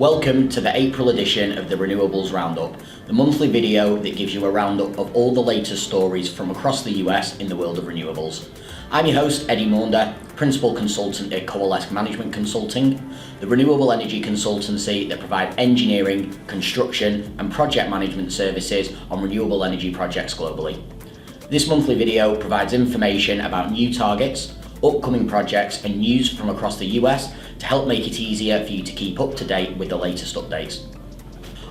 Welcome to the April edition of the Renewables Roundup, the monthly video that gives you a roundup of all the latest stories from across the US in the world of renewables. I'm your host, Eddy Maunder, Principal Consultant at Coalesce Management Consulting, the renewable energy consultancy that provide engineering, construction and project management services on renewable energy projects globally. This monthly video provides information about new targets, upcoming projects and news from across the US to help make it easier for you to keep up to date with the latest updates.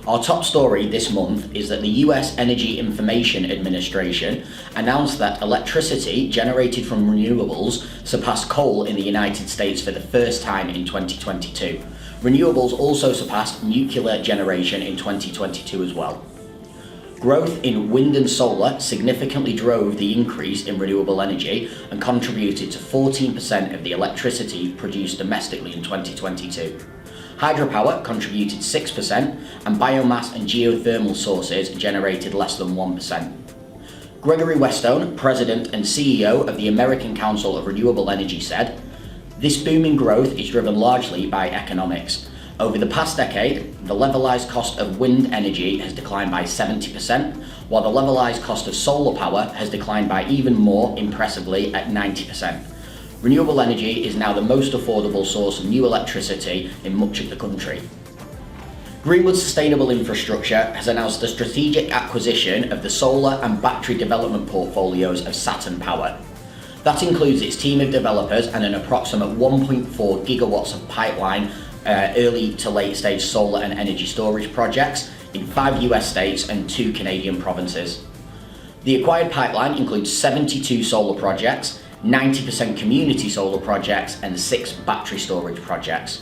Our top story this month is that the US Energy Information Administration announced that electricity generated from renewables surpassed coal in the United States for the first time in 2022. Renewables also surpassed nuclear generation in 2022 as well. Growth in wind and solar significantly drove the increase in renewable energy and contributed to 14% of the electricity produced domestically in 2022. Hydropower contributed 6% and biomass and geothermal sources generated less than 1%. Gregory Westone, President and CEO of the American Council of Renewable Energy said, "This booming growth is driven largely by economics. Over the past decade, the levelized cost of wind energy has declined by 70%, while the levelized cost of solar power has declined by even more impressively at 90%. Renewable energy is now the most affordable source of new electricity in much of the country." Greenwood Sustainable Infrastructure has announced the strategic acquisition of the solar and battery development portfolios of Saturn Power. That includes its team of developers and an approximate 1.4 gigawatts of pipeline early to late stage solar and energy storage projects in 5 US states and 2 Canadian provinces. The acquired pipeline includes 72 solar projects, 90% community solar projects and 6 battery storage projects.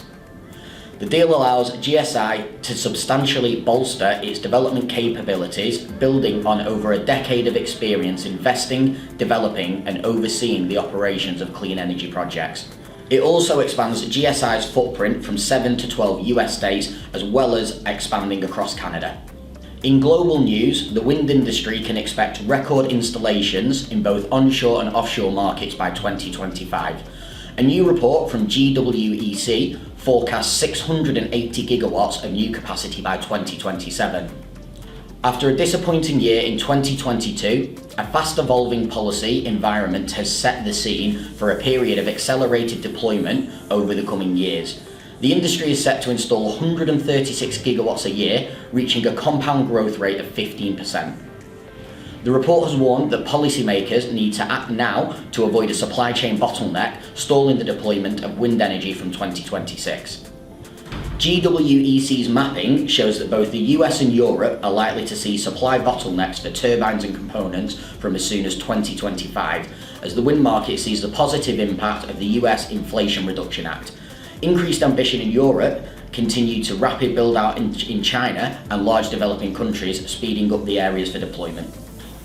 The deal allows GSI to substantially bolster its development capabilities, building on over a decade of experience investing, developing and overseeing the operations of clean energy projects. It also expands GSI's footprint from 7 to 12 US states, as well as expanding across Canada. In global news, the wind industry can expect record installations in both onshore and offshore markets by 2025. A new report from GWEC forecasts 680 gigawatts of new capacity by 2027. After a disappointing year in 2022, a fast-evolving policy environment has set the scene for a period of accelerated deployment over the coming years. The industry is set to install 136 gigawatts a year, reaching a compound growth rate of 15%. The report has warned that policymakers need to act now to avoid a supply chain bottleneck, stalling the deployment of wind energy from 2026. GWEC's mapping shows that both the US and Europe are likely to see supply bottlenecks for turbines and components from as soon as 2025, as the wind market sees the positive impact of the US Inflation Reduction Act. Increased ambition in Europe continued to rapid build out in China and large developing countries, speeding up the areas for deployment.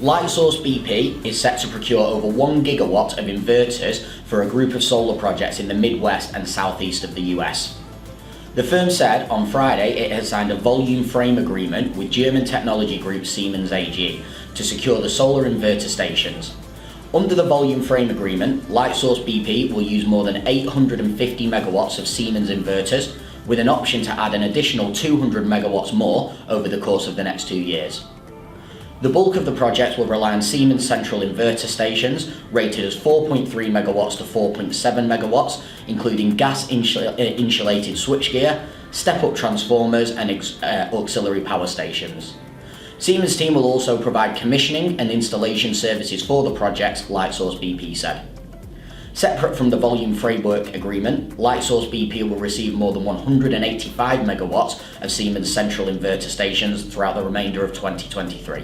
Lightsource BP is set to procure over 1 gigawatt of inverters for a group of solar projects in the Midwest and southeast of the US. The firm said on Friday it has signed a volume frame agreement with German technology group Siemens AG to secure the solar inverter stations. Under the volume frame agreement, Lightsource BP will use more than 850 megawatts of Siemens inverters, with an option to add an additional 200 megawatts more over the course of the next 2 years. The bulk of the project will rely on Siemens central inverter stations, rated as 4.3 megawatts to 4.7 megawatts, including gas-insulated switchgear, step-up transformers and auxiliary power stations. Siemens team will also provide commissioning and installation services for the projects, Lightsource BP said. Separate from the volume framework agreement, Lightsource BP will receive more than 185 megawatts of Siemens central inverter stations throughout the remainder of 2023.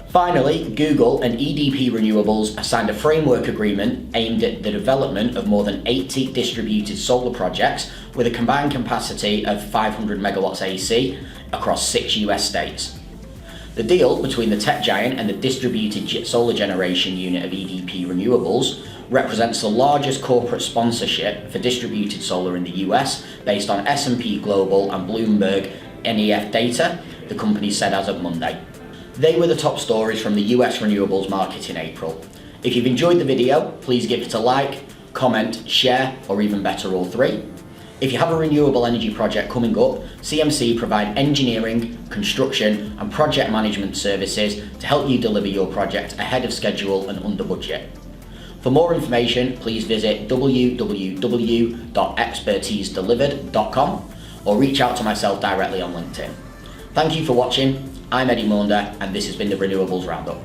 Finally, Google and EDP Renewables have signed a framework agreement aimed at the development of more than 80 distributed solar projects with a combined capacity of 500 megawatts AC across 6 US states. The deal between the tech giant and the distributed solar generation unit of EDP Renewables represents the largest corporate sponsorship for distributed solar in the US based on S&P Global and Bloomberg NEF data, the company said as of Monday. They were the top stories from the US renewables market in April. If you've enjoyed the video, please give it a like, comment, share, or even better, all three. If you have a renewable energy project coming up, CMC provide engineering, construction and project management services to help you deliver your project ahead of schedule and under budget. For more information, please visit www.expertisedelivered.com or reach out to myself directly on LinkedIn. Thank you for watching. I'm Eddy Maunder and this has been the Renewables Roundup.